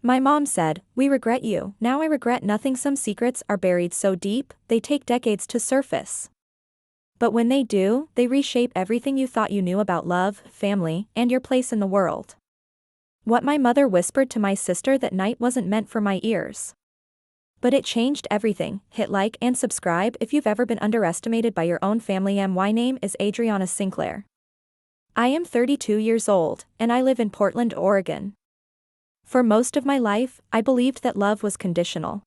My mom said, "We regret you." Now I regret nothing. Some secrets are buried so deep, they take decades to surface. But when they do, they reshape everything you thought you knew about love, family, and your place in the world. What my mother whispered to my sister that night wasn't meant for my ears. But it changed everything. Hit like and subscribe if you've ever been underestimated by your own family. My name is Adriana Sinclair. I am 32 years old, and I live in Portland, Oregon. For most of my life, I believed that love was conditional.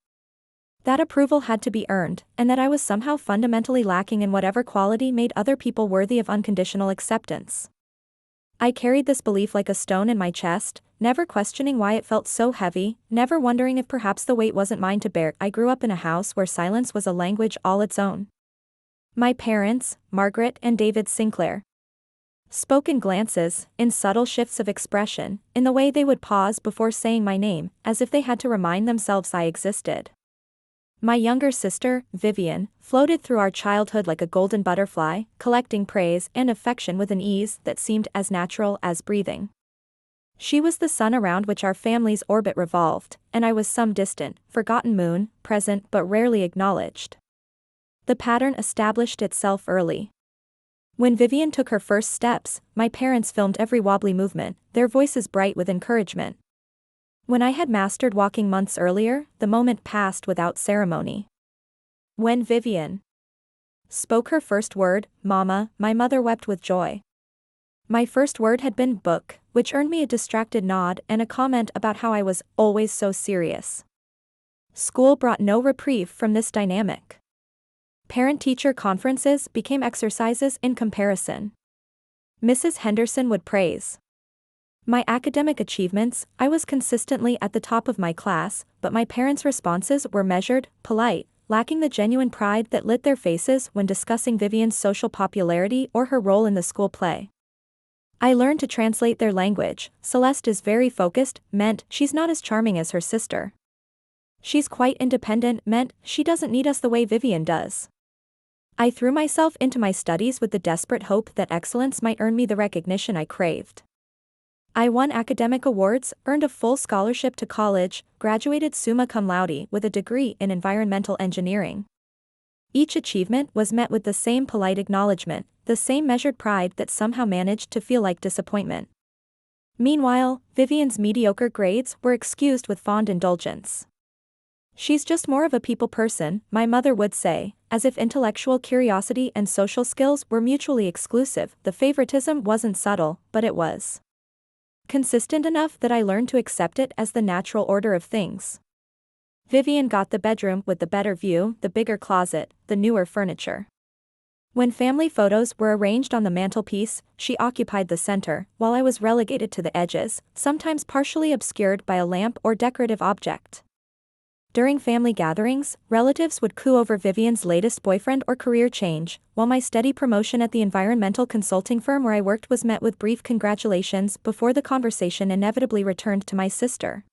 That approval had to be earned, and that I was somehow fundamentally lacking in whatever quality made other people worthy of unconditional acceptance. I carried this belief like a stone in my chest, never questioning why it felt so heavy, never wondering if perhaps the weight wasn't mine to bear. I grew up in a house where silence was a language all its own. My parents, Margaret and David Sinclair, spoke in glances, in subtle shifts of expression, in the way they would pause before saying my name, as if they had to remind themselves I existed. My younger sister, Vivian, floated through our childhood like a golden butterfly, collecting praise and affection with an ease that seemed as natural as breathing. She was the sun around which our family's orbit revolved, and I was some distant, forgotten moon, present but rarely acknowledged. The pattern established itself early. When Vivian took her first steps, my parents filmed every wobbly movement, their voices bright with encouragement. When I had mastered walking months earlier, the moment passed without ceremony. When Vivian spoke her first word, "Mama," my mother wept with joy. My first word had been "book," which earned me a distracted nod and a comment about how I was always so serious. School brought no reprieve from this dynamic. Parent-teacher conferences became exercises in comparison. Mrs. Henderson would praise my academic achievements. I was consistently at the top of my class, but my parents' responses were measured, polite, lacking the genuine pride that lit their faces when discussing Vivian's social popularity or her role in the school play. I learned to translate their language. "Celeste is very focused," meant she's not as charming as her sister. "She's quite independent," meant she doesn't need us the way Vivian does. I threw myself into my studies with the desperate hope that excellence might earn me the recognition I craved. I won academic awards, earned a full scholarship to college, graduated summa cum laude with a degree in environmental engineering. Each achievement was met with the same polite acknowledgement, the same measured pride that somehow managed to feel like disappointment. Meanwhile, Vivian's mediocre grades were excused with fond indulgence. "She's just more of a people person," my mother would say, as if intellectual curiosity and social skills were mutually exclusive. The favoritism wasn't subtle, but it was consistent enough that I learned to accept it as the natural order of things. Vivian got the bedroom with the better view, the bigger closet, the newer furniture. When family photos were arranged on the mantelpiece, she occupied the center, while I was relegated to the edges, sometimes partially obscured by a lamp or decorative object. During family gatherings, relatives would coo over Vivian's latest boyfriend or career change, while my steady promotion at the environmental consulting firm where I worked was met with brief congratulations before the conversation inevitably returned to my sister.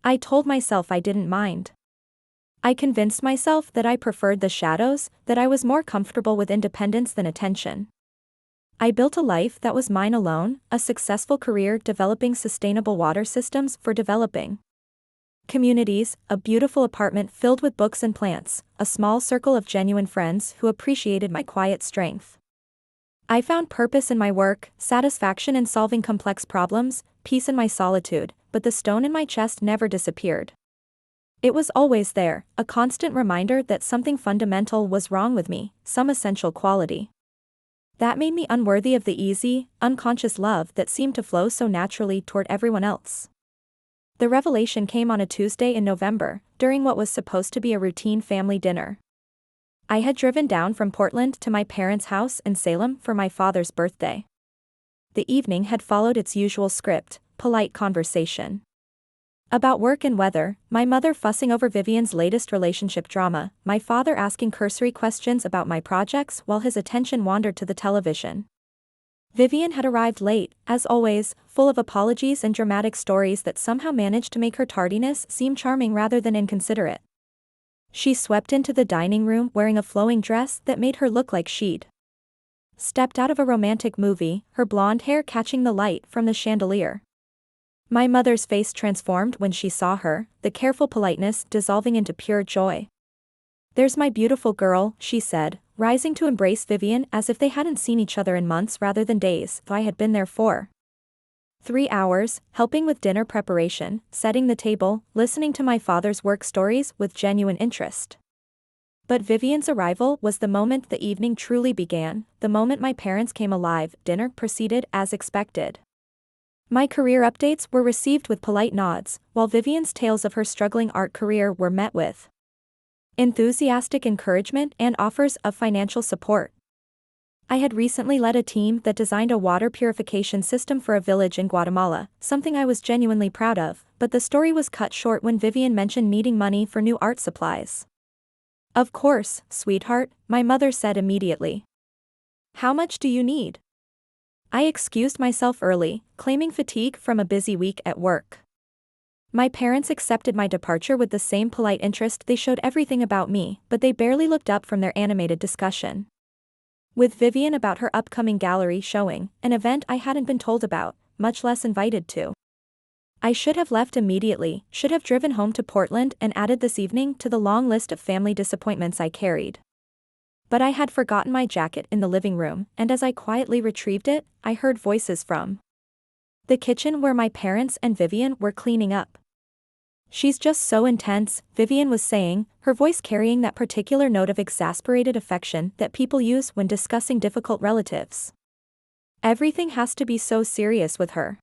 I told myself I didn't mind. I convinced myself that I preferred the shadows, that I was more comfortable with independence than attention. I built a life that was mine alone, a successful career developing sustainable water systems for developing communities, a beautiful apartment filled with books and plants, a small circle of genuine friends who appreciated my quiet strength. I found purpose in my work, satisfaction in solving complex problems, peace in my solitude, but the stone in my chest never disappeared. It was always there, a constant reminder that something fundamental was wrong with me, some essential quality that made me unworthy of the easy, unconscious love that seemed to flow so naturally toward everyone else. The revelation came on a Tuesday in November, during what was supposed to be a routine family dinner. I had driven down from Portland to my parents' house in Salem for my father's birthday. The evening had followed its usual script, polite conversation about work and weather, my mother fussing over Vivian's latest relationship drama, my father asking cursory questions about my projects while his attention wandered to the television. Vivian had arrived late, as always, full of apologies and dramatic stories that somehow managed to make her tardiness seem charming rather than inconsiderate. She swept into the dining room wearing a flowing dress that made her look like she'd stepped out of a romantic movie, her blonde hair catching the light from the chandelier. My mother's face transformed when she saw her, the careful politeness dissolving into pure joy. "There's my beautiful girl," she said, rising to embrace Vivian as if they hadn't seen each other in months rather than days. I had been there for 3 hours, helping with dinner preparation, setting the table, listening to my father's work stories with genuine interest. But Vivian's arrival was the moment the evening truly began, the moment my parents came alive. Dinner proceeded as expected. My career updates were received with polite nods, while Vivian's tales of her struggling art career were met with enthusiastic encouragement and offers of financial support. I had recently led a team that designed a water purification system for a village in Guatemala, something I was genuinely proud of, but the story was cut short when Vivian mentioned needing money for new art supplies. "Of course, sweetheart," my mother said immediately. "How much do you need?" I excused myself early, claiming fatigue from a busy week at work. My parents accepted my departure with the same polite interest they showed everything about me, but they barely looked up from their animated discussion with Vivian about her upcoming gallery showing, an event I hadn't been told about, much less invited to. I should have left immediately, should have driven home to Portland and added this evening to the long list of family disappointments I carried. But I had forgotten my jacket in the living room, and as I quietly retrieved it, I heard voices from the kitchen where my parents and Vivian were cleaning up. "She's just so intense," Vivian was saying, her voice carrying that particular note of exasperated affection that people use when discussing difficult relatives. "Everything has to be so serious with her.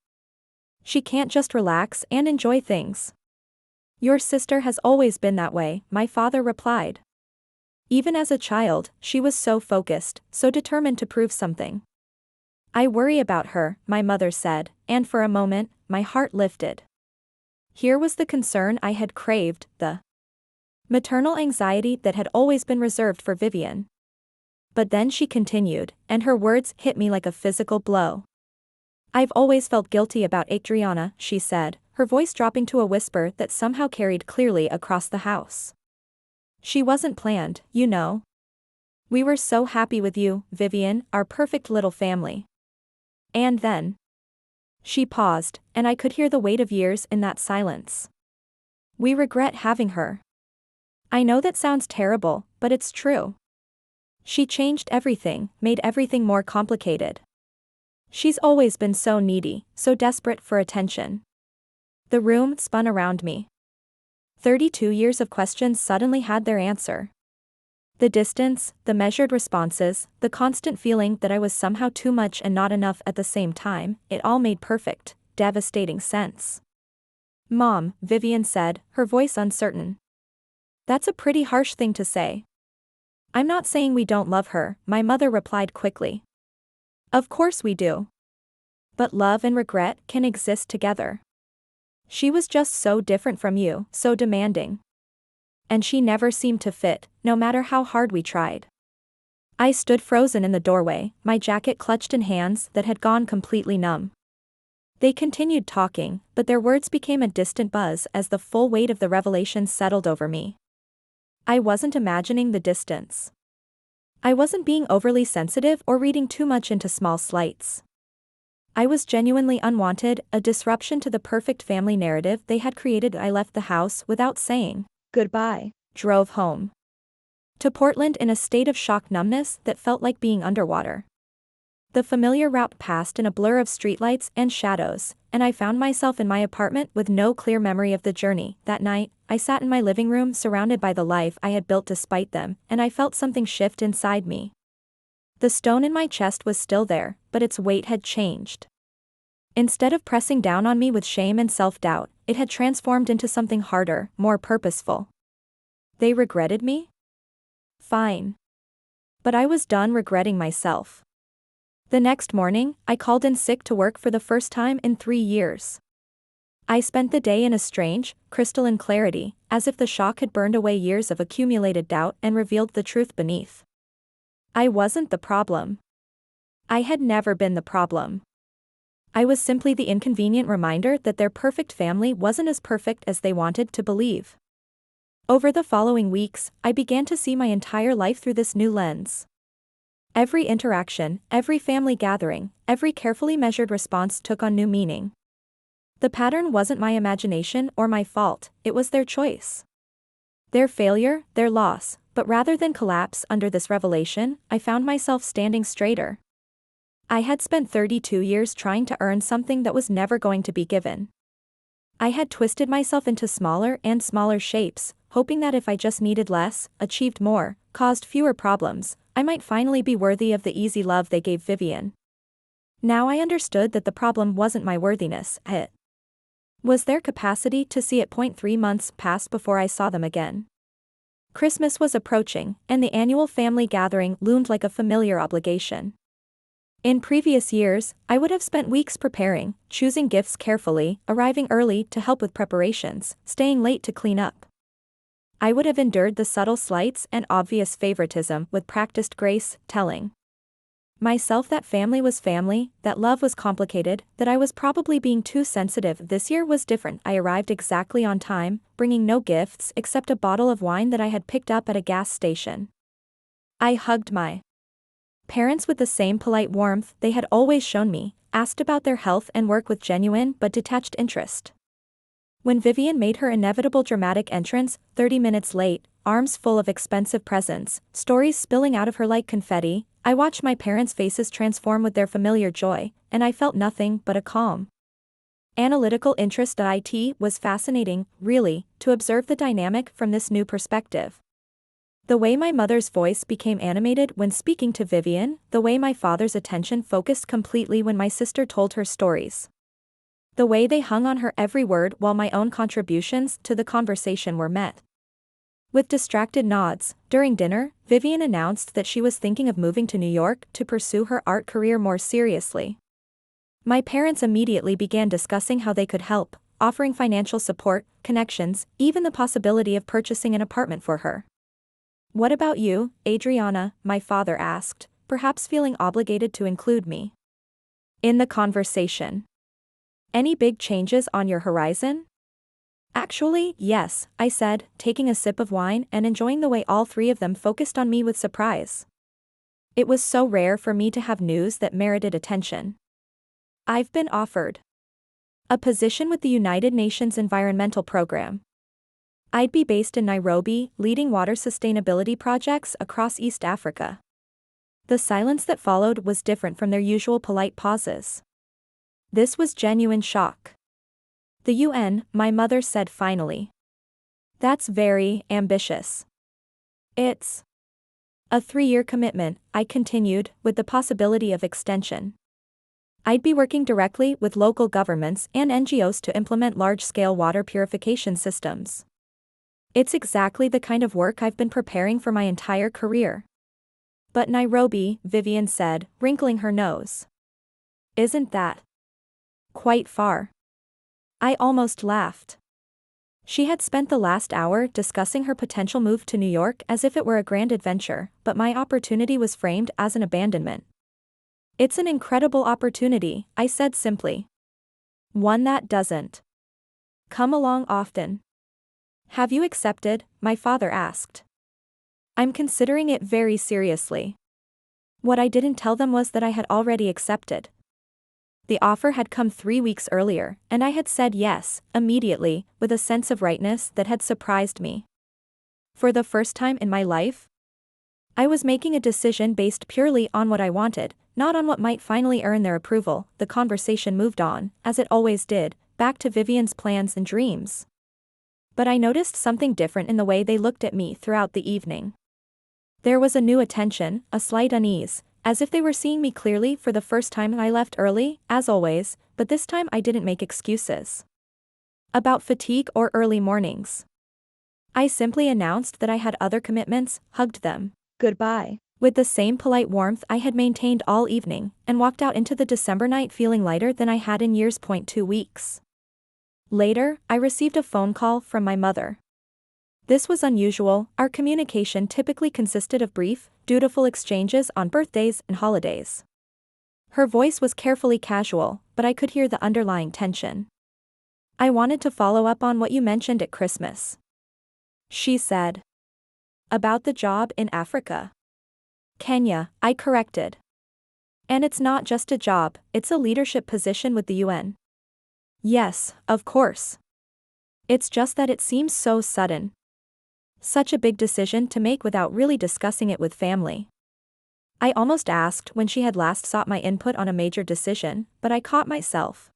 She can't just relax and enjoy things." "Your sister has always been that way," my father replied. "Even as a child, she was so focused, so determined to prove something." "I worry about her," my mother said, and for a moment, my heart lifted. Here was the concern I had craved, the maternal anxiety that had always been reserved for Vivian. But then she continued, and her words hit me like a physical blow. "I've always felt guilty about Adriana," she said, her voice dropping to a whisper that somehow carried clearly across the house. "She wasn't planned, you know. We were so happy with you, Vivian, our perfect little family. And then." She paused, and I could hear the weight of years in that silence. "We regret having her. I know that sounds terrible, but it's true. She changed everything, made everything more complicated. She's always been so needy, so desperate for attention." The room spun around me. 32 years of questions suddenly had their answer. The distance, the measured responses, the constant feeling that I was somehow too much and not enough at the same time, it all made perfect, devastating sense. "Mom," Vivian said, her voice uncertain. "That's a pretty harsh thing to say." "I'm not saying we don't love her," my mother replied quickly. "Of course we do. But love and regret can exist together. She was just so different from you, so demanding. And she never seemed to fit, no matter how hard we tried." I stood frozen in the doorway, my jacket clutched in hands that had gone completely numb. They continued talking, but their words became a distant buzz as the full weight of the revelation settled over me. I wasn't imagining the distance. I wasn't being overly sensitive or reading too much into small slights. I was genuinely unwanted, a disruption to the perfect family narrative they had created. I left the house without saying goodbye, drove home to Portland in a state of shock numbness that felt like being underwater. The familiar route passed in a blur of streetlights and shadows, and I found myself in my apartment with no clear memory of the journey. That night, I sat in my living room surrounded by the life I had built despite them, and I felt something shift inside me. The stone in my chest was still there, but its weight had changed. Instead of pressing down on me with shame and self-doubt, it had transformed into something harder, more purposeful. They regretted me? Fine. But I was done regretting myself. The next morning, I called in sick to work for the first time in 3 years. I spent the day in a strange, crystalline clarity, as if the shock had burned away years of accumulated doubt and revealed the truth beneath. I wasn't the problem. I had never been the problem. I was simply the inconvenient reminder that their perfect family wasn't as perfect as they wanted to believe. Over the following weeks, I began to see my entire life through this new lens. Every interaction, every family gathering, every carefully measured response took on new meaning. The pattern wasn't my imagination or my fault, it was their choice. Their failure, their loss, but rather than collapse under this revelation, I found myself standing straighter. I had spent 32 years trying to earn something that was never going to be given. I had twisted myself into smaller and smaller shapes, hoping that if I just needed less, achieved more, caused fewer problems, I might finally be worthy of the easy love they gave Vivian. Now I understood that the problem wasn't my worthiness, it was their capacity to see it. 3 months passed before I saw them again. Christmas was approaching, and the annual family gathering loomed like a familiar obligation. In previous years, I would have spent weeks preparing, choosing gifts carefully, arriving early to help with preparations, staying late to clean up. I would have endured the subtle slights and obvious favoritism with practiced grace, telling myself that family was family, that love was complicated, that I was probably being too sensitive. This year was different. I arrived exactly on time, bringing no gifts except a bottle of wine that I had picked up at a gas station. I hugged my parents with the same polite warmth they had always shown me, asked about their health and work with genuine but detached interest. When Vivian made her inevitable dramatic entrance, 30 minutes late, arms full of expensive presents, stories spilling out of her like confetti, I watched my parents' faces transform with their familiar joy, and I felt nothing but a calm, analytical interest. It was fascinating, really, to observe the dynamic from this new perspective. The way my mother's voice became animated when speaking to Vivian, the way my father's attention focused completely when my sister told her stories. The way they hung on her every word while my own contributions to the conversation were met with distracted nods. During dinner, Vivian announced that she was thinking of moving to New York to pursue her art career more seriously. My parents immediately began discussing how they could help, offering financial support, connections, even the possibility of purchasing an apartment for her. "What about you, Adriana?" my father asked, perhaps feeling obligated to include me in the conversation. "Any big changes on your horizon?" "Actually, yes," I said, taking a sip of wine and enjoying the way all three of them focused on me with surprise. It was so rare for me to have news that merited attention. "I've been offered a position with the United Nations Environmental Program. I'd be based in Nairobi, leading water sustainability projects across East Africa." The silence that followed was different from their usual polite pauses. This was genuine shock. "The UN," my mother said finally. "That's very ambitious." "It's a 3-year commitment," I continued, "with the possibility of extension. I'd be working directly with local governments and NGOs to implement large-scale water purification systems. It's exactly the kind of work I've been preparing for my entire career." "But Nairobi," Vivian said, wrinkling her nose. "Isn't that quite far?" I almost laughed. She had spent the last hour discussing her potential move to New York as if it were a grand adventure, but my opportunity was framed as an abandonment. "It's an incredible opportunity," I said simply. "One that doesn't come along often." "Have you accepted?" my father asked. "I'm considering it very seriously." What I didn't tell them was that I had already accepted. The offer had come 3 weeks earlier, and I had said yes, immediately, with a sense of rightness that had surprised me. For the first time in my life, I was making a decision based purely on what I wanted, not on what might finally earn their approval. The conversation moved on, as it always did, back to Vivian's plans and dreams. But I noticed something different in the way they looked at me throughout the evening. There was a new attention, a slight unease, as if they were seeing me clearly for the first time. I left early, as always, but this time I didn't make excuses about fatigue or early mornings. I simply announced that I had other commitments, hugged them goodbye with the same polite warmth I had maintained all evening, and walked out into the December night feeling lighter than I had in years. 2 weeks later, I received a phone call from my mother. This was unusual. Our communication typically consisted of brief, dutiful exchanges on birthdays and holidays. Her voice was carefully casual, but I could hear the underlying tension. "I wanted to follow up on what you mentioned at Christmas," she said. "About the job in Africa." "Kenya," I corrected. "And it's not just a job, it's a leadership position with the UN." Yes, of course. It's just that it seems so sudden. Such a big decision to make without really discussing it with family. I almost asked when she had last sought my input on a major decision, but I caught myself.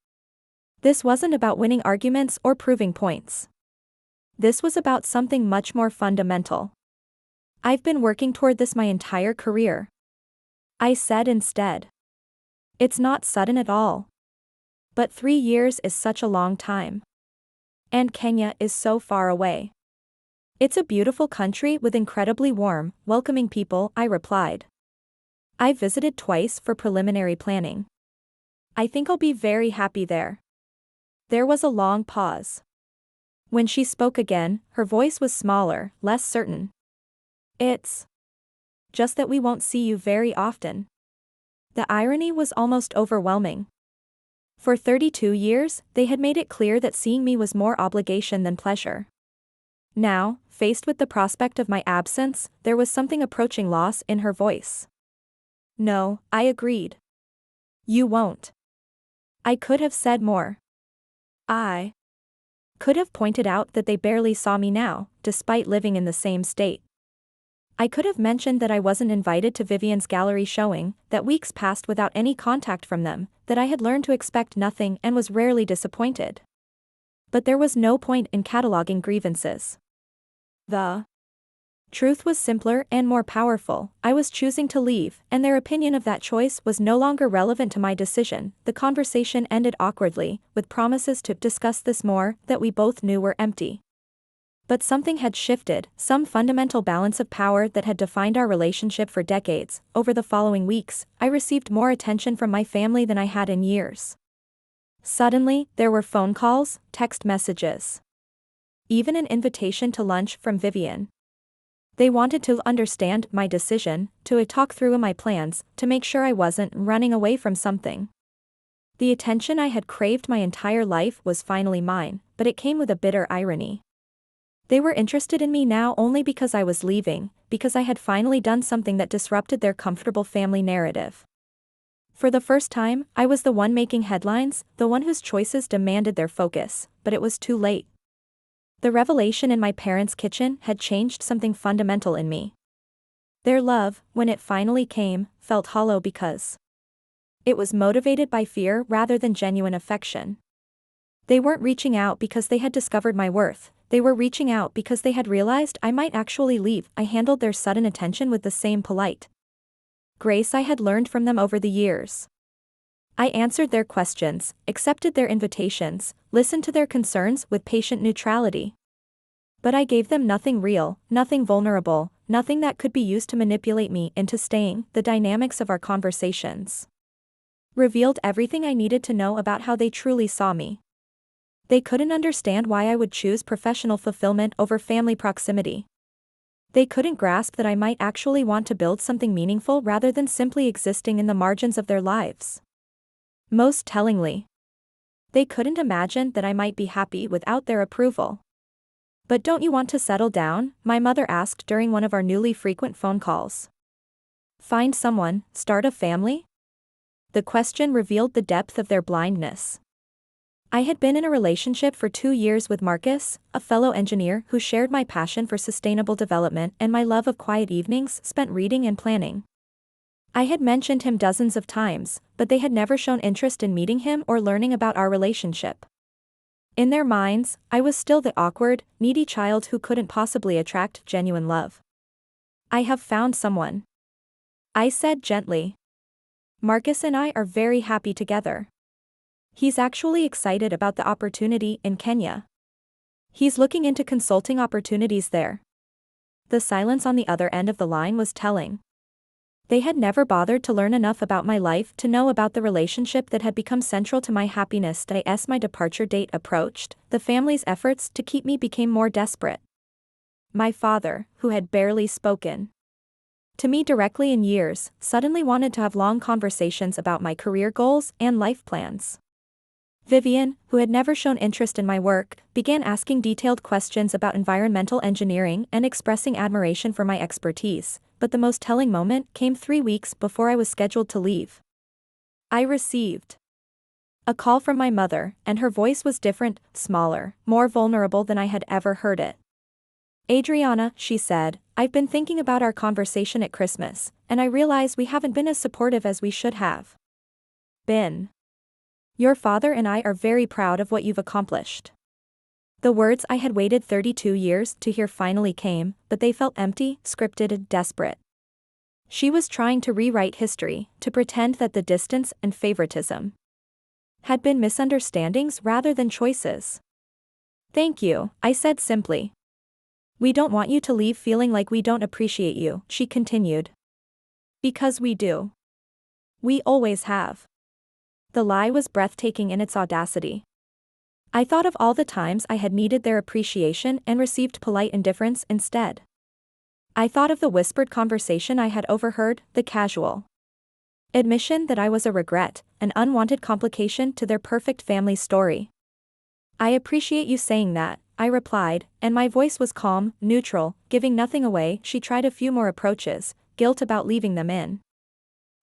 This wasn't about winning arguments or proving points. This was about something much more fundamental. I've been working toward this my entire career. I said instead. It's not sudden at all. But 3 years is such a long time. And Kenya is so far away. It's a beautiful country with incredibly warm, welcoming people, I replied. I visited twice for preliminary planning. I think I'll be very happy there. There was a long pause. When she spoke again, her voice was smaller, less certain. It's just that we won't see you very often. The irony was almost overwhelming. For 32 years, they had made it clear that seeing me was more obligation than pleasure. Now, faced with the prospect of my absence, there was something approaching loss in her voice. No, I agreed. You won't. I could have said more. I could have pointed out that they barely saw me now, despite living in the same state. I could have mentioned that I wasn't invited to Vivian's gallery showing, that weeks passed without any contact from them, that I had learned to expect nothing and was rarely disappointed. But there was no point in cataloging grievances. The truth was simpler and more powerful. I was choosing to leave, and their opinion of that choice was no longer relevant to my decision. The conversation ended awkwardly, with promises to discuss this more, that we both knew were empty. But something had shifted, some fundamental balance of power that had defined our relationship for decades. Over the following weeks, I received more attention from my family than I had in years. Suddenly, there were phone calls, text messages. Even an invitation to lunch from Vivian. They wanted to understand my decision, to talk through my plans, to make sure I wasn't running away from something. The attention I had craved my entire life was finally mine, but it came with a bitter irony. They were interested in me now only because I was leaving, because I had finally done something that disrupted their comfortable family narrative. For the first time, I was the one making headlines, the one whose choices demanded their focus, but it was too late. The revelation in my parents' kitchen had changed something fundamental in me. Their love, when it finally came, felt hollow because it was motivated by fear rather than genuine affection. They weren't reaching out because they had discovered my worth, they were reaching out because they had realized I might actually leave. I handled their sudden attention with the same polite grace I had learned from them over the years. I answered their questions, accepted their invitations, listened to their concerns with patient neutrality. But I gave them nothing real, nothing vulnerable, nothing that could be used to manipulate me into staying. The dynamics of our conversations revealed everything I needed to know about how they truly saw me. They couldn't understand why I would choose professional fulfillment over family proximity. They couldn't grasp that I might actually want to build something meaningful rather than simply existing in the margins of their lives. Most tellingly, they couldn't imagine that I might be happy without their approval. But don't you want to settle down? My mother asked during one of our newly frequent phone calls. Find someone, start a family? The question revealed the depth of their blindness. I had been in a relationship for 2 years with Marcus, a fellow engineer who shared my passion for sustainable development and my love of quiet evenings spent reading and planning. I had mentioned him dozens of times, but they had never shown interest in meeting him or learning about our relationship. In their minds, I was still the awkward, needy child who couldn't possibly attract genuine love. I have found someone, I said gently. Marcus and I are very happy together. He's actually excited about the opportunity in Kenya. He's looking into consulting opportunities there. The silence on the other end of the line was telling. They had never bothered to learn enough about my life to know about the relationship that had become central to my happiness. As my departure date approached, the family's efforts to keep me became more desperate. My father, who had barely spoken to me directly in years, suddenly wanted to have long conversations about my career goals and life plans. Vivian, who had never shown interest in my work, began asking detailed questions about environmental engineering and expressing admiration for my expertise, but the most telling moment came 3 weeks before I was scheduled to leave. I received A call from my mother, and her voice was different, smaller, more vulnerable than I had ever heard it. Adriana, she said, I've been thinking about our conversation at Christmas, and I realize we haven't been as supportive as we should have been. Your father and I are very proud of what you've accomplished. The words I had waited 32 years to hear finally came, but they felt empty, scripted, desperate. She was trying to rewrite history, to pretend that the distance and favoritism had been misunderstandings rather than choices. Thank you, I said simply. We don't want you to leave feeling like we don't appreciate you, she continued. Because we do. We always have. The lie was breathtaking in its audacity. I thought of all the times I had needed their appreciation and received polite indifference instead. I thought of the whispered conversation I had overheard, the casual admission that I was a regret, an unwanted complication to their perfect family story. I appreciate you saying that, I replied, and my voice was calm, neutral, giving nothing away. She tried a few more approaches, guilt about leaving them in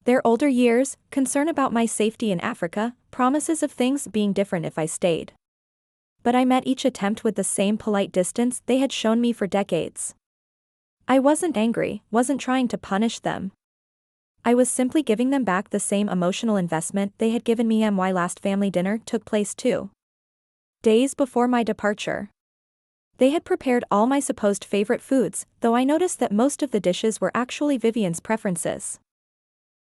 their older years, concern about my safety in Africa, promises of things being different if I stayed. But I met each attempt with the same polite distance they had shown me for decades. I wasn't angry, wasn't trying to punish them. I was simply giving them back the same emotional investment they had given me. My last family dinner took place 2 days before my departure. They had prepared all my supposed favorite foods, though I noticed that most of the dishes were actually Vivian's preferences.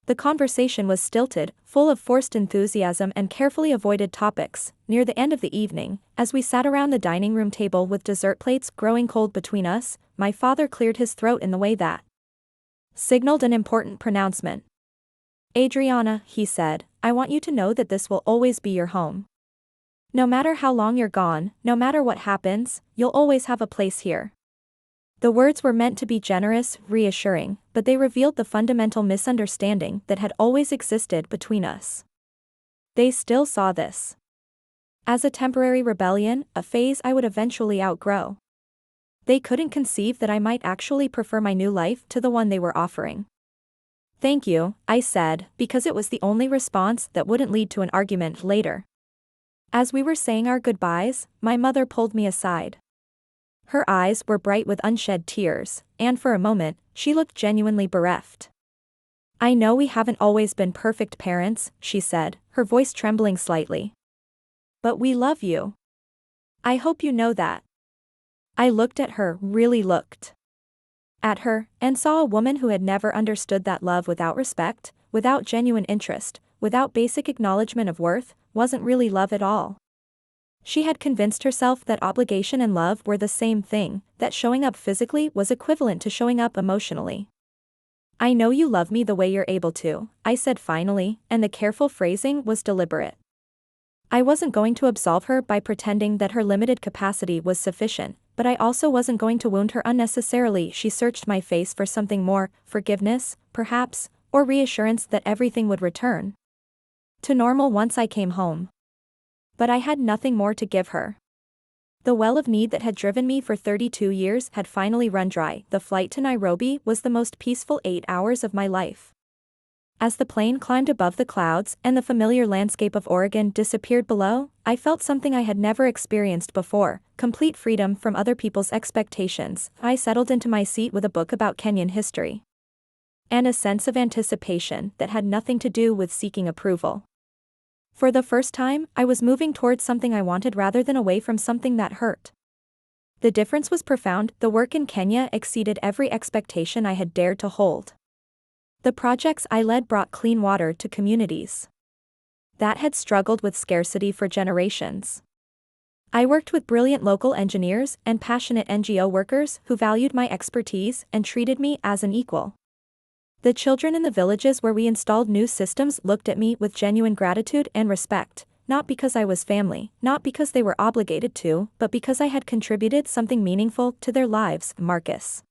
The conversation was stilted, full of forced enthusiasm and carefully avoided topics. Near the end of the evening, as we sat around the dining room table with dessert plates growing cold between us, my father cleared his throat in the way that signaled an important pronouncement. Adriana, he said, I want you to know that this will always be your home. No matter how long you're gone, no matter what happens, you'll always have a place here. The words were meant to be generous, reassuring, but they revealed the fundamental misunderstanding that had always existed between us. They still saw this as a temporary rebellion, a phase I would eventually outgrow. They couldn't conceive that I might actually prefer my new life to the one they were offering. Thank you, I said, because it was the only response that wouldn't lead to an argument later. As we were saying our goodbyes, my mother pulled me aside. Her eyes were bright with unshed tears, and for a moment, she looked genuinely bereft. I know we haven't always been perfect parents, she said, her voice trembling slightly. But we love you. I hope you know that. I looked at her, really looked at her, and saw a woman who had never understood that love without respect, without genuine interest, without basic acknowledgement of worth, wasn't really love at all. She had convinced herself that obligation and love were the same thing, that showing up physically was equivalent to showing up emotionally. I know you love me the way you're able to, I said finally, and the careful phrasing was deliberate. I wasn't going to absolve her by pretending that her limited capacity was sufficient, but I also wasn't going to wound her unnecessarily. She searched my face for something more, forgiveness, perhaps, or reassurance that everything would return to normal once I came home. But I had nothing more to give her. The well of need that had driven me for 32 years had finally run dry. The flight to Nairobi was the most peaceful 8 hours of my life. As the plane climbed above the clouds and the familiar landscape of Oregon disappeared below, I felt something I had never experienced before, complete freedom from other people's expectations. I settled into my seat with a book about Kenyan history and a sense of anticipation that had nothing to do with seeking approval. For the first time, I was moving towards something I wanted rather than away from something that hurt. The difference was profound. The work in Kenya exceeded every expectation I had dared to hold. The projects I led brought clean water to communities that had struggled with scarcity for generations. I worked with brilliant local engineers and passionate NGO workers who valued my expertise and treated me as an equal. The children in the villages where we installed new systems looked at me with genuine gratitude and respect, not because I was family, not because they were obligated to, but because I had contributed something meaningful to their lives. Marcus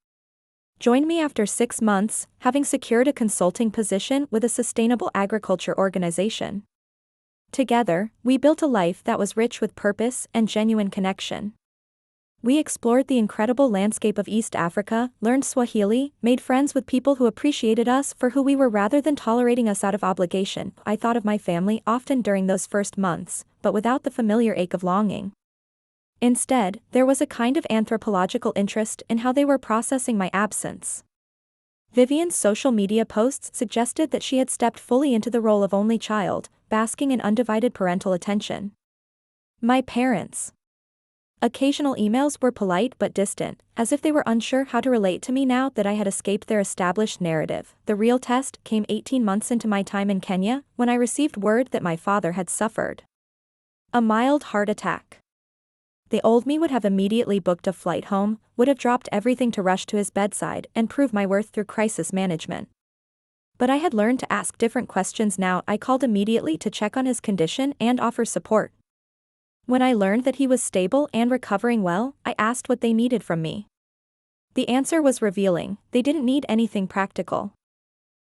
joined me after 6 months, having secured a consulting position with a sustainable agriculture organization. Together, we built a life that was rich with purpose and genuine connection. We explored the incredible landscape of East Africa, learned Swahili, made friends with people who appreciated us for who we were rather than tolerating us out of obligation. I thought of my family often during those first months, but without the familiar ache of longing. Instead, there was a kind of anthropological interest in how they were processing my absence. Vivian's social media posts suggested that she had stepped fully into the role of only child, basking in undivided parental attention. My parents. Occasional emails were polite but distant, as if they were unsure how to relate to me now that I had escaped their established narrative. The real test came 18 months into my time in Kenya, when I received word that my father had suffered a mild heart attack. The old me would have immediately booked a flight home, would have dropped everything to rush to his bedside and prove my worth through crisis management. But I had learned to ask different questions now. I called immediately to check on his condition and offer support. When I learned that he was stable and recovering well, I asked what they needed from me. The answer was revealing: they didn't need anything practical.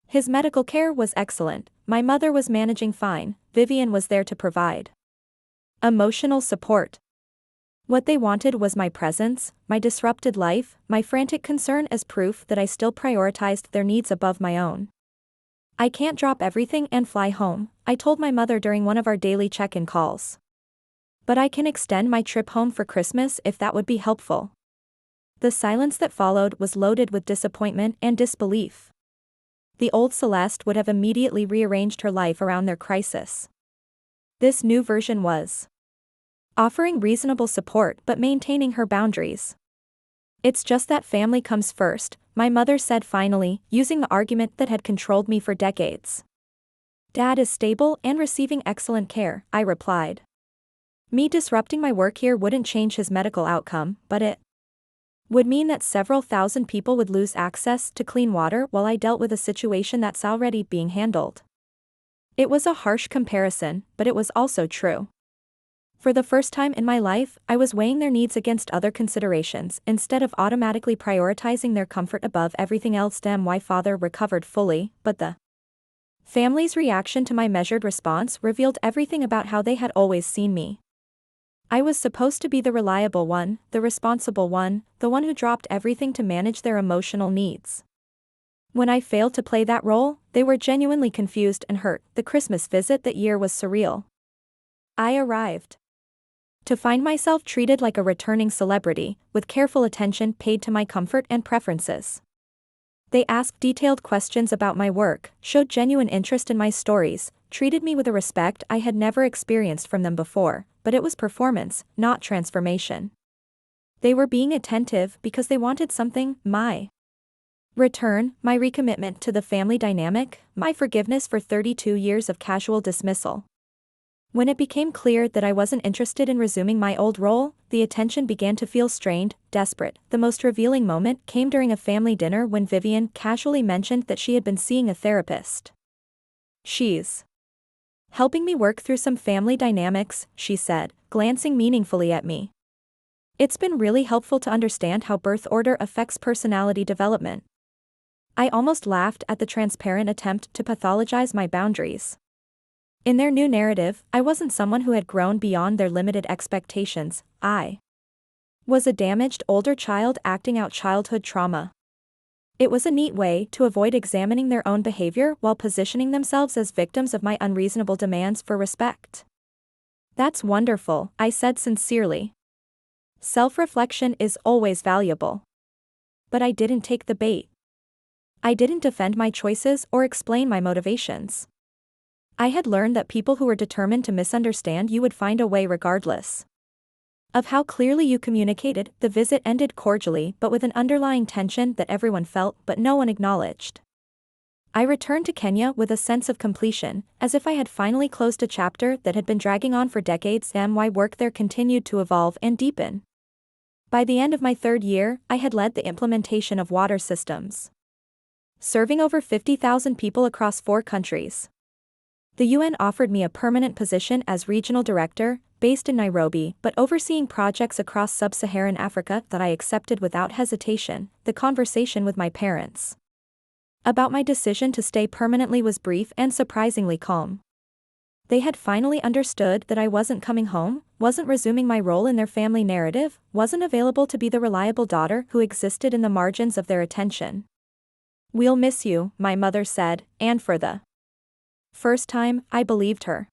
His medical care was excellent, my mother was managing fine, Vivian was there to provide emotional support. What they wanted was my presence, my disrupted life, my frantic concern as proof that I still prioritized their needs above my own. I can't drop everything and fly home, I told my mother during one of our daily check-in calls. But I can extend my trip home for Christmas if that would be helpful. The silence that followed was loaded with disappointment and disbelief. The old Celeste would have immediately rearranged her life around their crisis. This new version was offering reasonable support but maintaining her boundaries. It's just that family comes first, my mother said finally, using the argument that had controlled me for decades. Dad is stable and receiving excellent care, I replied. Me disrupting my work here wouldn't change his medical outcome, but it would mean that several thousand people would lose access to clean water while I dealt with a situation that's already being handled. It was a harsh comparison, but it was also true. For the first time in my life, I was weighing their needs against other considerations instead of automatically prioritizing their comfort above everything else. My father recovered fully, but the family's reaction to my measured response revealed everything about how they had always seen me. I was supposed to be the reliable one, the responsible one, the one who dropped everything to manage their emotional needs. When I failed to play that role, they were genuinely confused and hurt. The Christmas visit that year was surreal. I arrived to find myself treated like a returning celebrity, with careful attention paid to my comfort and preferences. They asked detailed questions about my work, showed genuine interest in my stories, treated me with a respect I had never experienced from them before, but it was performance, not transformation. They were being attentive because they wanted something, my return, my recommitment to the family dynamic, my forgiveness for 32 years of casual dismissal. When it became clear that I wasn't interested in resuming my old role, the attention began to feel strained, desperate. The most revealing moment came during a family dinner when Vivian casually mentioned that she had been seeing a therapist. She's helping me work through some family dynamics, she said, glancing meaningfully at me. It's been really helpful to understand how birth order affects personality development. I almost laughed at the transparent attempt to pathologize my boundaries. In their new narrative, I wasn't someone who had grown beyond their limited expectations, I was a damaged older child acting out childhood trauma. It was a neat way to avoid examining their own behavior while positioning themselves as victims of my unreasonable demands for respect. That's wonderful, I said sincerely. Self-reflection is always valuable. But I didn't take the bait. I didn't defend my choices or explain my motivations. I had learned that people who were determined to misunderstand you would find a way regardless of how clearly you communicated. The visit ended cordially but with an underlying tension that everyone felt but no one acknowledged. I returned to Kenya with a sense of completion, as if I had finally closed a chapter that had been dragging on for decades. My work there continued to evolve and deepen. By the end of my third year, I had led the implementation of water systems, serving over 50,000 people across 4 countries. The UN offered me a permanent position as regional director, based in Nairobi, but overseeing projects across sub-Saharan Africa that I accepted without hesitation. The conversation with my parents about my decision to stay permanently was brief and surprisingly calm. They had finally understood that I wasn't coming home, wasn't resuming my role in their family narrative, wasn't available to be the reliable daughter who existed in the margins of their attention. "We'll miss you," my mother said, and for the first time, I believed her.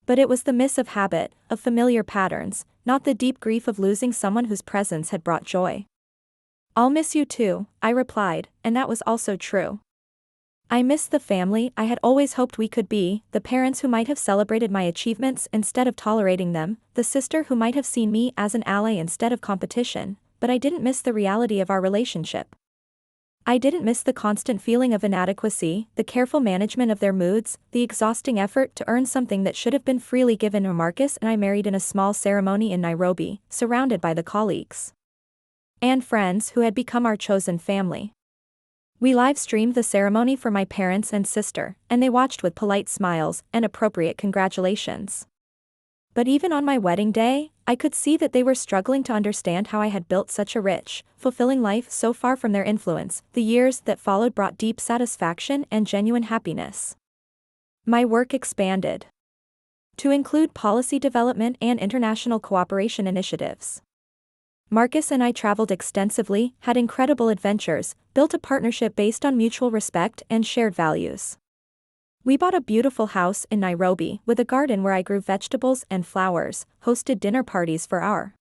But it was the miss of habit, of familiar patterns, not the deep grief of losing someone whose presence had brought joy. "I'll miss you too," I replied, and that was also true. I missed the family I had always hoped we could be, the parents who might have celebrated my achievements instead of tolerating them, the sister who might have seen me as an ally instead of competition, but I didn't miss the reality of our relationship. I didn't miss the constant feeling of inadequacy, the careful management of their moods, the exhausting effort to earn something that should have been freely given. Marcus and I married in a small ceremony in Nairobi, surrounded by the colleagues and friends who had become our chosen family. We live-streamed the ceremony for my parents and sister, and they watched with polite smiles and appropriate congratulations. But even on my wedding day, I could see that they were struggling to understand how I had built such a rich, fulfilling life so far from their influence. The years that followed brought deep satisfaction and genuine happiness. My work expanded to include policy development and international cooperation initiatives. Marcus and I traveled extensively, had incredible adventures, built a partnership based on mutual respect and shared values. We bought a beautiful house in Nairobi with a garden where I grew vegetables and flowers, hosted dinner parties for our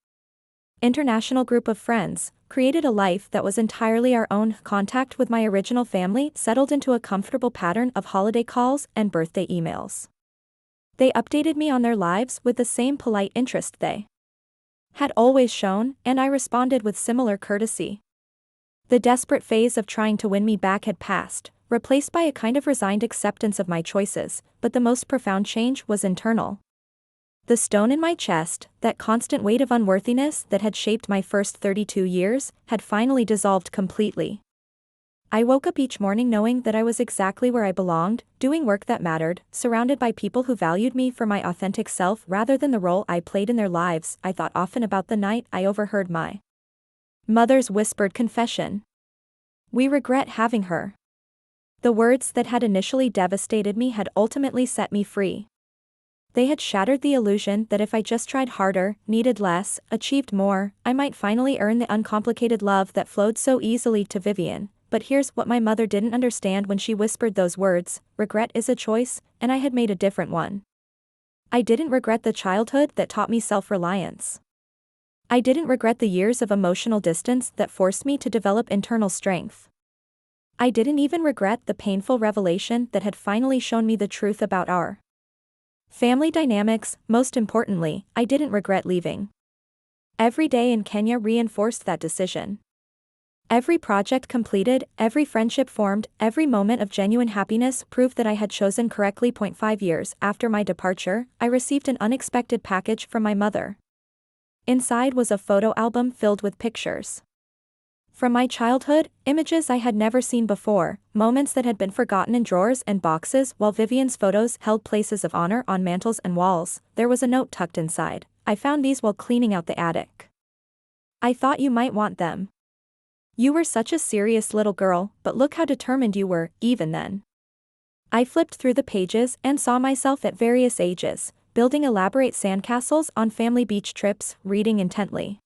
international group of friends, created a life that was entirely our own. Contact with my original family settled into a comfortable pattern of holiday calls and birthday emails. They updated me on their lives with the same polite interest they had always shown, and I responded with similar courtesy. The desperate phase of trying to win me back had passed, replaced by a kind of resigned acceptance of my choices, but the most profound change was internal. The stone in my chest, that constant weight of unworthiness that had shaped my first 32 years, had finally dissolved completely. I woke up each morning knowing that I was exactly where I belonged, doing work that mattered, surrounded by people who valued me for my authentic self rather than the role I played in their lives. I thought often about the night I overheard my mother's whispered confession. "We regret having her." The words that had initially devastated me had ultimately set me free. They had shattered the illusion that if I just tried harder, needed less, achieved more, I might finally earn the uncomplicated love that flowed so easily to Vivian. But here's what my mother didn't understand when she whispered those words: regret is a choice, and I had made a different one. I didn't regret the childhood that taught me self-reliance. I didn't regret the years of emotional distance that forced me to develop internal strength. I didn't even regret the painful revelation that had finally shown me the truth about our family dynamics. Most importantly, I didn't regret leaving. Every day in Kenya reinforced that decision. Every project completed, every friendship formed, every moment of genuine happiness proved that I had chosen correctly. 5 years after my departure, I received an unexpected package from my mother. Inside was a photo album filled with pictures from my childhood, images I had never seen before, moments that had been forgotten in drawers and boxes. While Vivian's photos held places of honor on mantels and walls, there was a note tucked inside. "I found these while cleaning out the attic. I thought you might want them. You were such a serious little girl, but look how determined you were, even then." I flipped through the pages and saw myself at various ages, building elaborate sandcastles on family beach trips, reading intently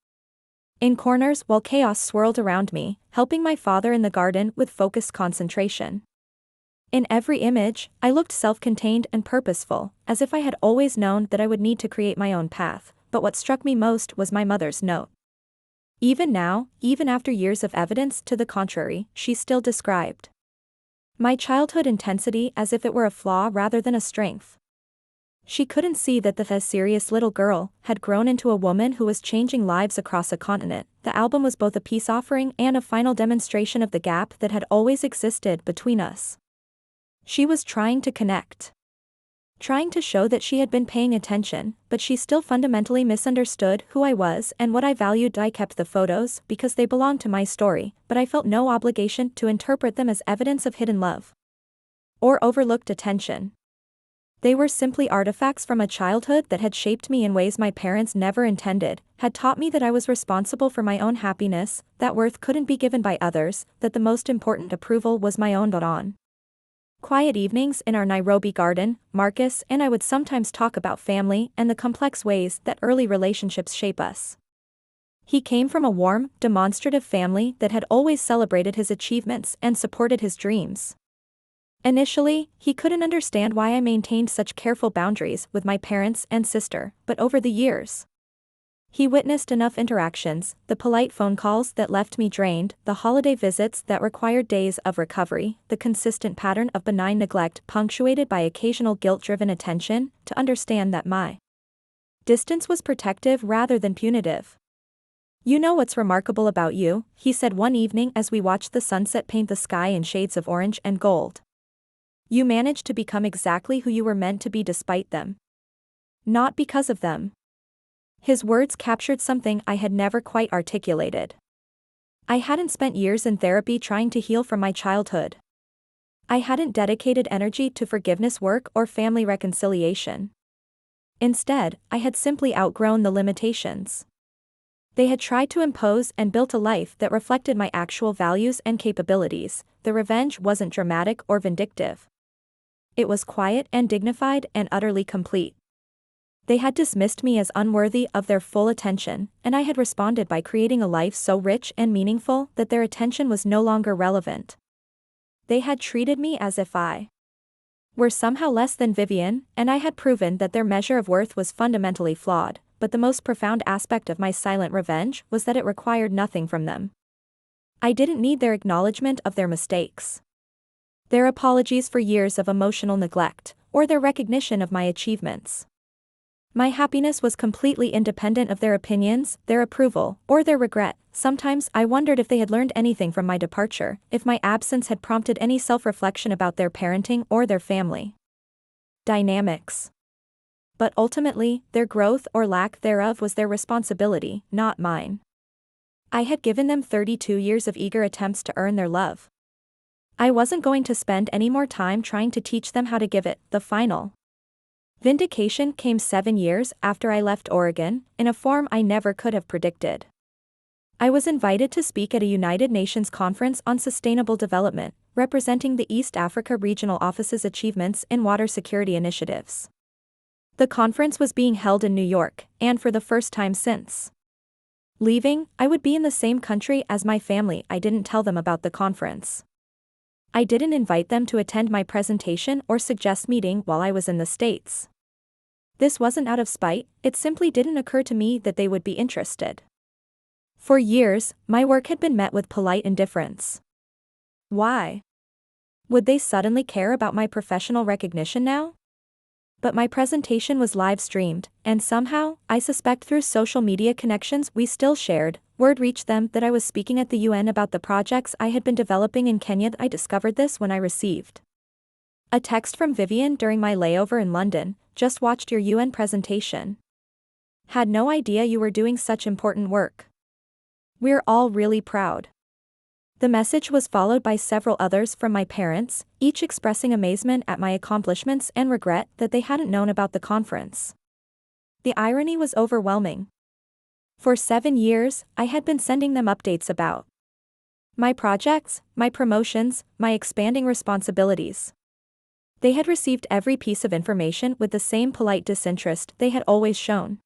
in corners while chaos swirled around me, helping my father in the garden with focused concentration. In every image, I looked self-contained and purposeful, as if I had always known that I would need to create my own path. But what struck me most was my mother's note. Even now, even after years of evidence to the contrary, she still described my childhood intensity as if it were a flaw rather than a strength. She couldn't see that the serious little girl had grown into a woman who was changing lives across a continent. The album was both a peace offering and a final demonstration of the gap that had always existed between us. She was trying to connect. Trying to show that she had been paying attention, but she still fundamentally misunderstood who I was and what I valued. I kept the photos because they belonged to my story, but I felt no obligation to interpret them as evidence of hidden love or overlooked attention. They were simply artifacts from a childhood that had shaped me in ways my parents never intended, had taught me that I was responsible for my own happiness, that worth couldn't be given by others, that the most important approval was my own. Quiet evenings in our Nairobi garden, Marcus and I would sometimes talk about family and the complex ways that early relationships shape us. He came from a warm, demonstrative family that had always celebrated his achievements and supported his dreams. Initially, he couldn't understand why I maintained such careful boundaries with my parents and sister, but over the years, he witnessed enough interactions, the polite phone calls that left me drained, the holiday visits that required days of recovery, the consistent pattern of benign neglect punctuated by occasional guilt-driven attention, to understand that my distance was protective rather than punitive. "You know what's remarkable about you," he said one evening as we watched the sunset paint the sky in shades of orange and gold. "You managed to become exactly who you were meant to be despite them. Not because of them." His words captured something I had never quite articulated. I hadn't spent years in therapy trying to heal from my childhood. I hadn't dedicated energy to forgiveness work or family reconciliation. Instead, I had simply outgrown the limitations they had tried to impose and built a life that reflected my actual values and capabilities. The revenge wasn't dramatic or vindictive. It was quiet and dignified and utterly complete. They had dismissed me as unworthy of their full attention, and I had responded by creating a life so rich and meaningful that their attention was no longer relevant. They had treated me as if I were somehow less than Vivian, and I had proven that their measure of worth was fundamentally flawed, but the most profound aspect of my silent revenge was that it required nothing from them. I didn't need their acknowledgement of their mistakes, their apologies for years of emotional neglect, or their recognition of my achievements. My happiness was completely independent of their opinions, their approval, or their regret. Sometimes I wondered if they had learned anything from my departure, if my absence had prompted any self-reflection about their parenting or their family dynamics. But ultimately, their growth or lack thereof was their responsibility, not mine. I had given them 32 years of eager attempts to earn their love. I wasn't going to spend any more time trying to teach them how to give it. The final vindication came 7 years after I left Oregon, in a form I never could have predicted. I was invited to speak at a United Nations conference on sustainable development, representing the East Africa Regional Office's achievements in water security initiatives. The conference was being held in New York, and for the first time since leaving, I would be in the same country as my family. I didn't tell them about the conference. I didn't invite them to attend my presentation or suggest meeting while I was in the States. This wasn't out of spite, it simply didn't occur to me that they would be interested. For years, my work had been met with polite indifference. Why would they suddenly care about my professional recognition now? But my presentation was live-streamed, and somehow, I suspect through social media connections we still shared, word reached them that I was speaking at the UN about the projects I had been developing in Kenya. I discovered this when I received a text from Vivian during my layover in London. "Just watched your UN presentation. Had no idea you were doing such important work. We're all really proud." The message was followed by several others from my parents, each expressing amazement at my accomplishments and regret that they hadn't known about the conference. The irony was overwhelming. For 7 years, I had been sending them updates about my projects, my promotions, my expanding responsibilities. They had received every piece of information with the same polite disinterest they had always shown.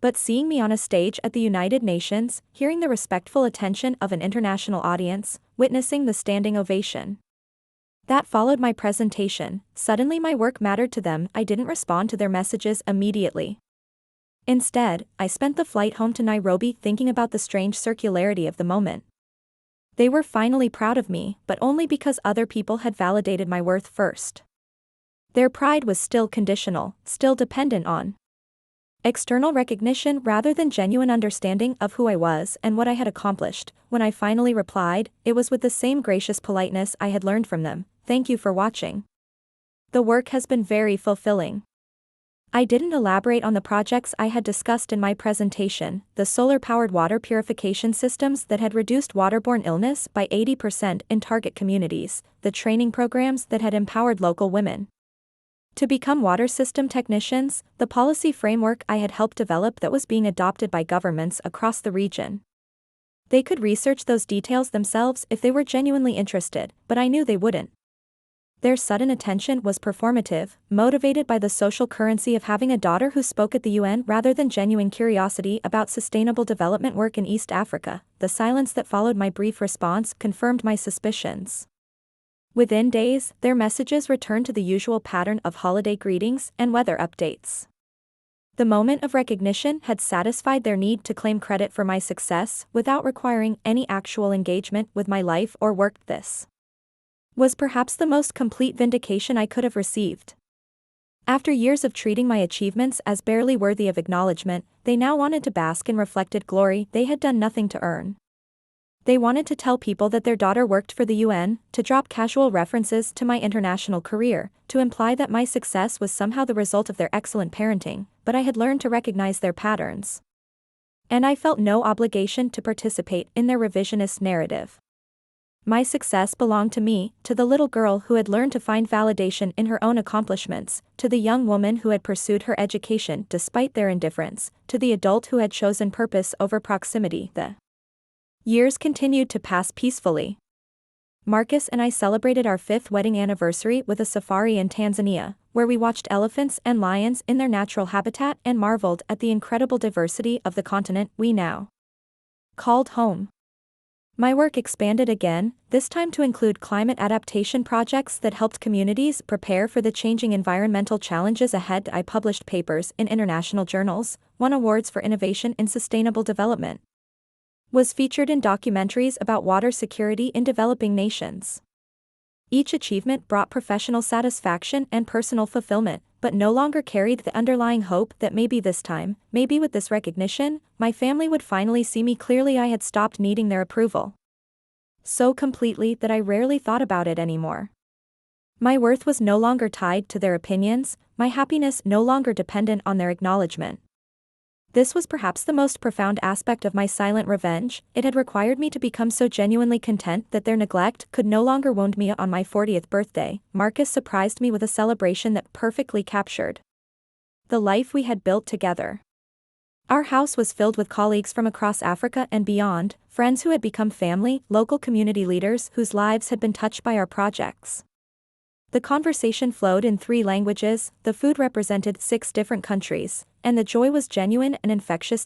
But seeing me on a stage at the United Nations, hearing the respectful attention of an international audience, witnessing the standing ovation that followed my presentation, suddenly my work mattered to them. I didn't respond to their messages immediately. Instead, I spent the flight home to Nairobi thinking about the strange circularity of the moment. They were finally proud of me, but only because other people had validated my worth first. Their pride was still conditional, still dependent on external recognition rather than genuine understanding of who I was and what I had accomplished. When I finally replied, it was with the same gracious politeness I had learned from them. "Thank you for watching. The work has been very fulfilling." I didn't elaborate on the projects I had discussed in my presentation, the solar-powered water purification systems that had reduced waterborne illness by 80% in target communities, the training programs that had empowered local women to become water system technicians, the policy framework I had helped develop that was being adopted by governments across the region. They could research those details themselves if they were genuinely interested, but I knew they wouldn't. Their sudden attention was performative, motivated by the social currency of having a daughter who spoke at the UN rather than genuine curiosity about sustainable development work in East Africa. The silence that followed my brief response confirmed my suspicions. Within days, their messages returned to the usual pattern of holiday greetings and weather updates. The moment of recognition had satisfied their need to claim credit for my success without requiring any actual engagement with my life or work. This was perhaps the most complete vindication I could have received. After years of treating my achievements as barely worthy of acknowledgement, they now wanted to bask in reflected glory they had done nothing to earn. They wanted to tell people that their daughter worked for the UN, to drop casual references to my international career, to imply that my success was somehow the result of their excellent parenting, but I had learned to recognize their patterns. And I felt no obligation to participate in their revisionist narrative. My success belonged to me, to the little girl who had learned to find validation in her own accomplishments, to the young woman who had pursued her education despite their indifference, to the adult who had chosen purpose over proximity. The years continued to pass peacefully. Marcus and I celebrated our 5th wedding anniversary with a safari in Tanzania, where we watched elephants and lions in their natural habitat and marveled at the incredible diversity of the continent we now called home. My work expanded again, this time to include climate adaptation projects that helped communities prepare for the changing environmental challenges ahead. I published papers in international journals, won awards for innovation in sustainable development, was featured in documentaries about water security in developing nations. Each achievement brought professional satisfaction and personal fulfillment, but no longer carried the underlying hope that maybe this time, maybe with this recognition, my family would finally see me clearly. I had stopped needing their approval so completely that I rarely thought about it anymore. My worth was no longer tied to their opinions, my happiness no longer dependent on their acknowledgement. This was perhaps the most profound aspect of my silent revenge. It had required me to become so genuinely content that their neglect could no longer wound me. On my 40th birthday, Marcus surprised me with a celebration that perfectly captured the life we had built together. Our house was filled with colleagues from across Africa and beyond, friends who had become family, local community leaders whose lives had been touched by our projects. The conversation flowed in 3 languages, the food represented 6 different countries, and the joy was genuine and infectious.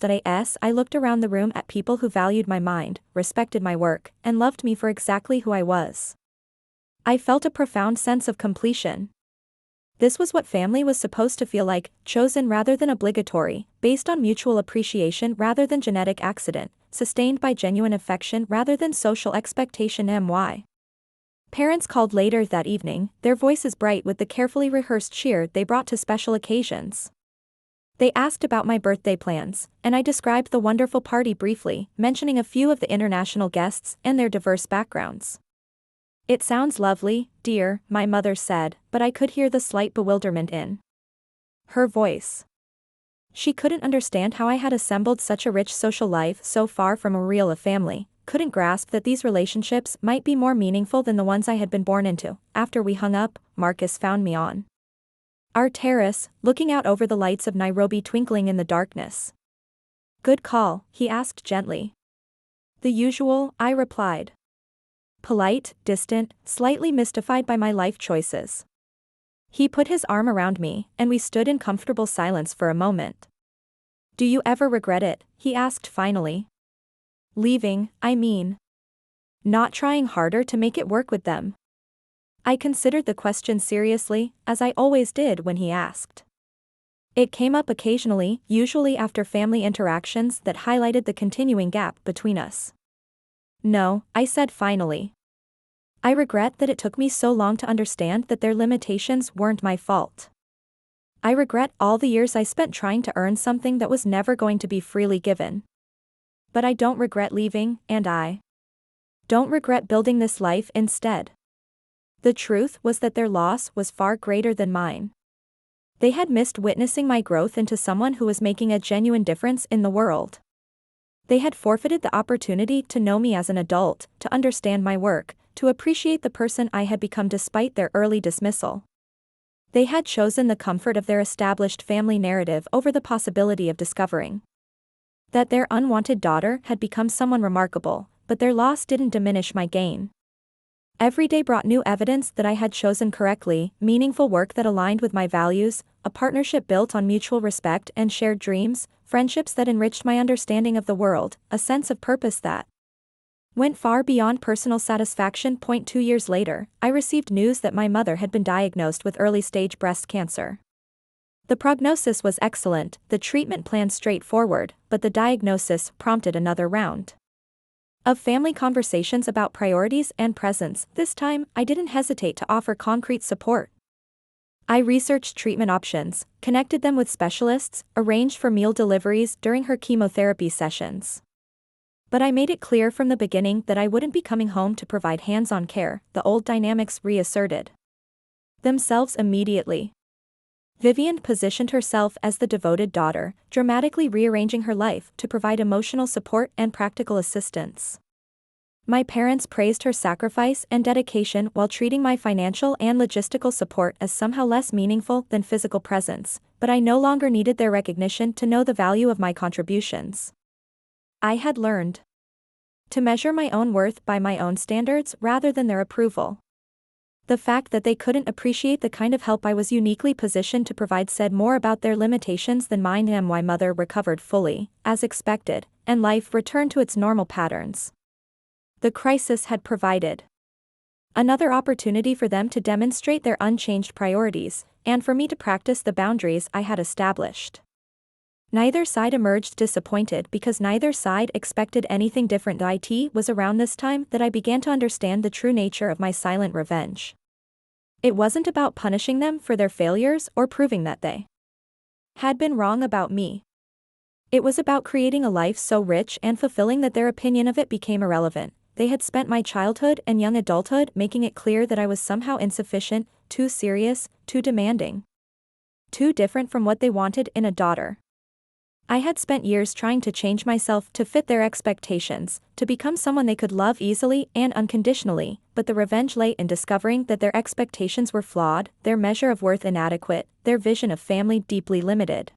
I looked around the room at people who valued my mind, respected my work, and loved me for exactly who I was. I felt a profound sense of completion. This was what family was supposed to feel like, chosen rather than obligatory, based on mutual appreciation rather than genetic accident, sustained by genuine affection rather than social expectation. Parents called later that evening, their voices bright with the carefully rehearsed cheer they brought to special occasions. They asked about my birthday plans, and I described the wonderful party briefly, mentioning a few of the international guests and their diverse backgrounds. "It sounds lovely, dear," my mother said, but I could hear the slight bewilderment in her voice. She couldn't understand how I had assembled such a rich social life so far from a real family, couldn't grasp that these relationships might be more meaningful than the ones I had been born into. After we hung up, Marcus found me on our terrace, looking out over the lights of Nairobi twinkling in the darkness. "Good call," he asked gently. "The usual," I replied. Polite, distant, slightly mystified by my life choices. He put his arm around me, and we stood in comfortable silence for a moment. "Do you ever regret it?" he asked finally. "Leaving, I mean. Not trying harder to make it work with them?" I considered the question seriously, as I always did when he asked. It came up occasionally, usually after family interactions that highlighted the continuing gap between us. "No," I said finally. "I regret that it took me so long to understand that their limitations weren't my fault. I regret all the years I spent trying to earn something that was never going to be freely given. But I don't regret leaving, and I don't regret building this life instead." The truth was that their loss was far greater than mine. They had missed witnessing my growth into someone who was making a genuine difference in the world. They had forfeited the opportunity to know me as an adult, to understand my work, to appreciate the person I had become despite their early dismissal. They had chosen the comfort of their established family narrative over the possibility of discovering that their unwanted daughter had become someone remarkable, but their loss didn't diminish my gain. Every day brought new evidence that I had chosen correctly, meaningful work that aligned with my values, a partnership built on mutual respect and shared dreams, friendships that enriched my understanding of the world, a sense of purpose that went far beyond personal satisfaction. 2 years later, I received news that my mother had been diagnosed with early-stage breast cancer. The prognosis was excellent, the treatment plan straightforward, but the diagnosis prompted another round of family conversations about priorities and presence. This time, I didn't hesitate to offer concrete support. I researched treatment options, connected them with specialists, arranged for meal deliveries during her chemotherapy sessions. But I made it clear from the beginning that I wouldn't be coming home to provide hands-on care. The old dynamics reasserted themselves immediately. Vivian positioned herself as the devoted daughter, dramatically rearranging her life to provide emotional support and practical assistance. My parents praised her sacrifice and dedication while treating my financial and logistical support as somehow less meaningful than physical presence, but I no longer needed their recognition to know the value of my contributions. I had learned to measure my own worth by my own standards rather than their approval. The fact that they couldn't appreciate the kind of help I was uniquely positioned to provide said more about their limitations than mine. My mother recovered fully, as expected, and life returned to its normal patterns. The crisis had provided another opportunity for them to demonstrate their unchanged priorities, and for me to practice the boundaries I had established. Neither side emerged disappointed because neither side expected anything different. It was around this time that I began to understand the true nature of my silent revenge. It wasn't about punishing them for their failures or proving that they had been wrong about me. It was about creating a life so rich and fulfilling that their opinion of it became irrelevant. They had spent my childhood and young adulthood making it clear that I was somehow insufficient, too serious, too demanding, too different from what they wanted in a daughter. I had spent years trying to change myself to fit their expectations, to become someone they could love easily and unconditionally, but the revenge lay in discovering that their expectations were flawed, their measure of worth inadequate, their vision of family deeply limited.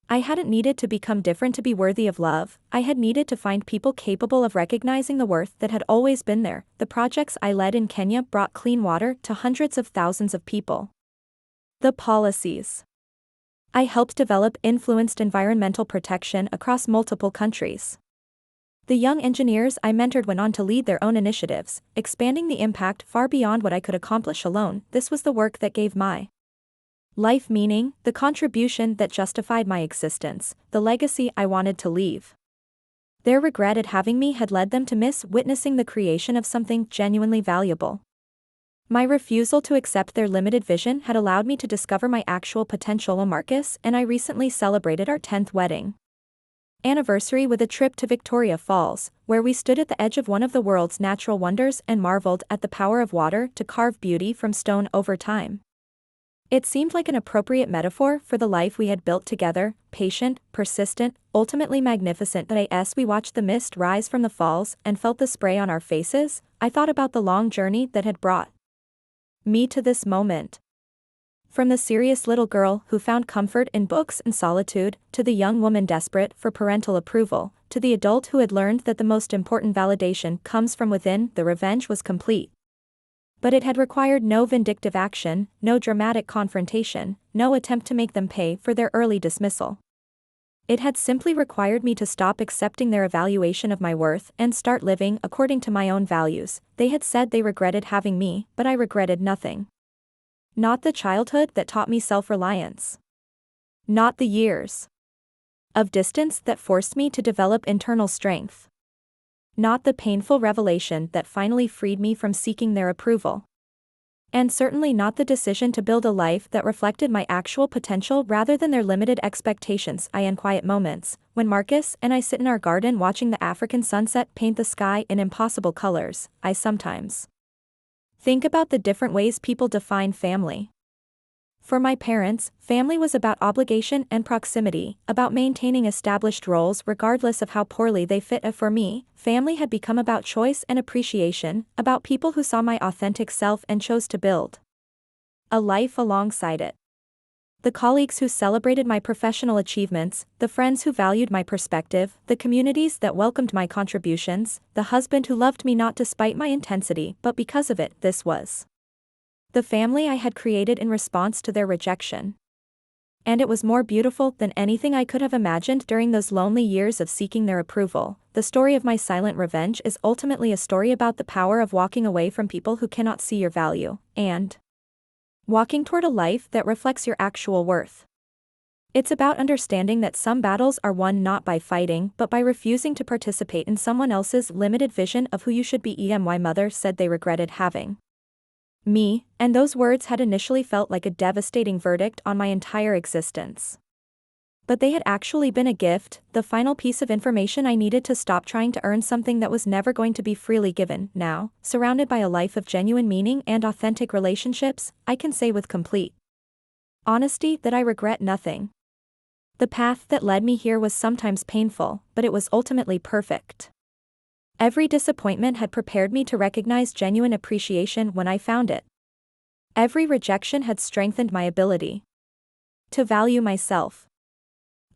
I hadn't needed to become different to be worthy of love. I had needed to find people capable of recognizing the worth that had always been there. The projects I led in Kenya brought clean water to hundreds of thousands of people. The policies I helped develop influenced environmental protection across multiple countries. The young engineers I mentored went on to lead their own initiatives, expanding the impact far beyond what I could accomplish alone. This was the work that gave my life meaning, the contribution that justified my existence, the legacy I wanted to leave. Their regret at having me had led them to miss witnessing the creation of something genuinely valuable. My refusal to accept their limited vision had allowed me to discover my actual potential. Marcus and I recently celebrated our 10th wedding anniversary with a trip to Victoria Falls, where we stood at the edge of one of the world's natural wonders and marveled at the power of water to carve beauty from stone over time. It seemed like an appropriate metaphor for the life we had built together, patient, persistent, ultimately magnificent. As we watched the mist rise from the falls and felt the spray on our faces, I thought about the long journey that had brought me to this moment. From the serious little girl who found comfort in books and solitude, to the young woman desperate for parental approval, to the adult who had learned that the most important validation comes from within, the revenge was complete. But it had required no vindictive action, no dramatic confrontation, no attempt to make them pay for their early dismissal. It had simply required me to stop accepting their evaluation of my worth and start living according to my own values. They had said they regretted having me, but I regretted nothing. Not the childhood that taught me self-reliance. Not the years of distance that forced me to develop internal strength. Not the painful revelation that finally freed me from seeking their approval. And certainly not the decision to build a life that reflected my actual potential rather than their limited expectations. In quiet moments, when Marcus and I sit in our garden watching the African sunset paint the sky in impossible colors, I sometimes think about the different ways people define family. For my parents, family was about obligation and proximity, about maintaining established roles regardless of how poorly they fit. For me, family had become about choice and appreciation, about people who saw my authentic self and chose to build a life alongside it. The colleagues who celebrated my professional achievements, the friends who valued my perspective, the communities that welcomed my contributions, the husband who loved me not despite my intensity but because of it. This was the family I had created in response to their rejection. And it was more beautiful than anything I could have imagined during those lonely years of seeking their approval. The story of my silent revenge is ultimately a story about the power of walking away from people who cannot see your value, and walking toward a life that reflects your actual worth. It's about understanding that some battles are won not by fighting but by refusing to participate in someone else's limited vision of who you should be. My mother said they regretted having me, and those words had initially felt like a devastating verdict on my entire existence. But they had actually been a gift, the final piece of information I needed to stop trying to earn something that was never going to be freely given. Now, surrounded by a life of genuine meaning and authentic relationships, I can say with complete honesty that I regret nothing. The path that led me here was sometimes painful, but it was ultimately perfect. Every disappointment had prepared me to recognize genuine appreciation when I found it. Every rejection had strengthened my ability to value myself.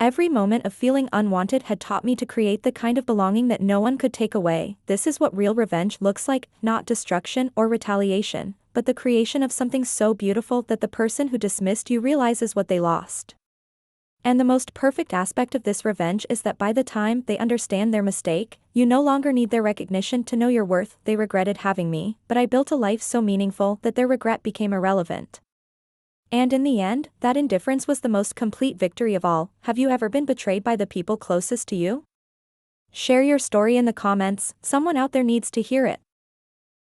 Every moment of feeling unwanted had taught me to create the kind of belonging that no one could take away. This is what real revenge looks like, not destruction or retaliation, but the creation of something so beautiful that the person who dismissed you realizes what they lost. And the most perfect aspect of this revenge is that by the time they understand their mistake, you no longer need their recognition to know your worth. They regretted having me, but I built a life so meaningful that their regret became irrelevant. And in the end, that indifference was the most complete victory of all. Have you ever been betrayed by the people closest to you? Share your story in the comments, someone out there needs to hear it.